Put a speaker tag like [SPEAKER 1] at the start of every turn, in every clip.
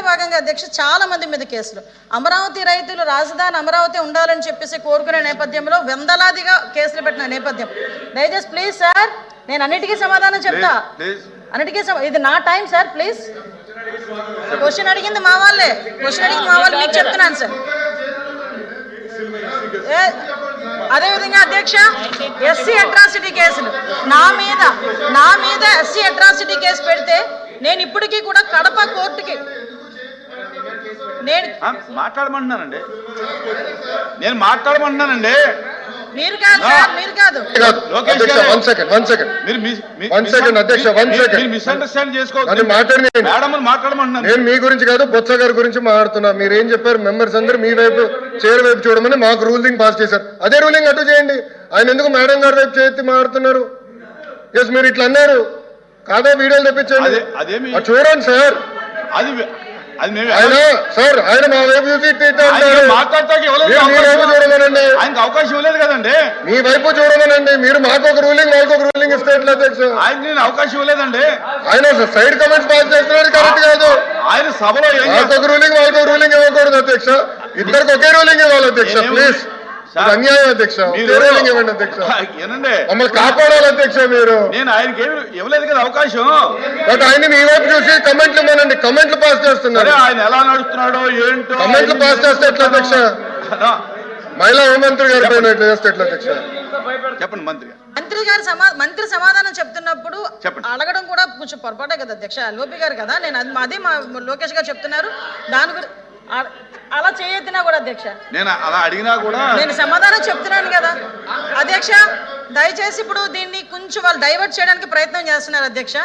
[SPEAKER 1] భాగంగా అధ్యక్ష చాలా మంది మీద కేసులు, అమరావతి రైతులు రాజధాని అమరావతి ఉండాలని చెప్పేసి కోరుకునే నేపథ్యంలో వందలాదిగా కేసులు పెట్టిన నేపథ్యం. దయచేసి ప్లీజ్ సార్, నేను అన్నిటికీ సమాధానం చెప్తా, అన్నిటికీ ఇది నా టైం సార్. ప్లీజ్, క్వశ్చన్ అడిగింది మా వాళ్ళే, మీకు చెప్తున్నాను సార్. అదేవిధంగా అధ్యక్ష, ఎస్సీ అట్రాసిటీ కేసులు నా మీద ఎస్సీ అట్రాసిటీ కేసు పెడితే నేను ఇప్పటికీ కూడా కడప కోర్టుకి
[SPEAKER 2] మాట్లాడమంటున్నానండి. మీరు కాదు
[SPEAKER 3] నేను మీ గురించి కాదు, బొత్స గారి గురించి మాట్లాడుతున్నా. మీరు ఏం చెప్పారు? మెంబర్స్ అందరూ మీ వైపు చైర్ వైపు చూడమని మాకు రూలింగ్ పాస్ చేశారు. అదే రూలింగ్ అటు చేయండి. ఆయన ఎందుకు మేడం గారి వైపు చేతి మాట్లాడుతున్నారు? ఎస్, మీరు ఇట్లా అన్నారు కాదా? వీడియోలు తెప్పించండి, చూడండి సార్. సార్ ఆయన మా వైపు చూసి చూడమనండి,
[SPEAKER 2] అవకాశం ఇవ్వలేదు కదండి.
[SPEAKER 3] మీ వైపు చూడమనండి. మీరు మాకు ఒక రూలింగ్, వాళ్ళకు ఒక రూలింగ్ ఇస్తే ఎట్లా అధ్యక్ష?
[SPEAKER 2] ఆయన అవకాశం ఇవ్వలేదండి.
[SPEAKER 3] ఆయన సైడ్ కమెంట్స్ పాస్ చేస్తున్నారు, కరెక్ట్ కాదు.
[SPEAKER 2] ఆయన సభలో
[SPEAKER 3] మాకు ఒక రూలింగ్, వాళ్ళకు ఒక రూలింగ్ ఇవ్వకూడదు అధ్యక్ష. ఇద్దరికి ఒకే రూలింగ్ ఇవ్వాలి అధ్యక్ష. ప్లీజ్, అన్యాయం అధ్యక్ష. రూలింగ్ ఇవ్వండి అధ్యక్ష, మమ్మల్ని కాపాడాలి అధ్యక్ష. మీరు
[SPEAKER 2] నేను ఆయనకి ఇవ్వలేదు కదా అవకాశం.
[SPEAKER 3] బట్ ఆయన మీ వైపు చూసి కమెంట్లు ఇవ్వనండి, కమెంట్లు పాస్ చేస్తున్నారు.
[SPEAKER 2] ఆయన ఎలా నడుస్తున్నాడో ఏంటో
[SPEAKER 3] కమెంట్లు పాస్ చేస్తే ఎట్లా అధ్యక్ష? మహిళా హోంమంత్రి గారి పైన ఎట్లా చేస్తే ఎట్లా అధ్యక్ష?
[SPEAKER 2] చెప్పండి.
[SPEAKER 1] మంత్రి సమాధానం చెప్తున్నప్పుడు అడగడం కూడా కొంచెం పొరపాటే కదా అధ్యక్ష. లోపి గారు కదా, నేను అదే మా లోకేష్ గారు చెప్తున్నారు. దాని గురించి అలా చేయొద్దునా కూడా అధ్యక్ష,
[SPEAKER 2] నేను అలా అడిగినా కూడా
[SPEAKER 1] నేను సమాధానం చెప్తున్నాను కదా అధ్యక్ష. దయచేసి ఇప్పుడు దీన్ని కొంచెం వాళ్ళు డైవర్ట్ చేయడానికి ప్రయత్నం చేస్తున్నారు అధ్యక్ష.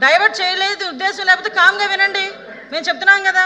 [SPEAKER 1] డైవర్ట్ చేయలేదు ఉద్దేశం లేకపోతే కామ్గా వినండి, మేము చెప్తున్నాం కదా.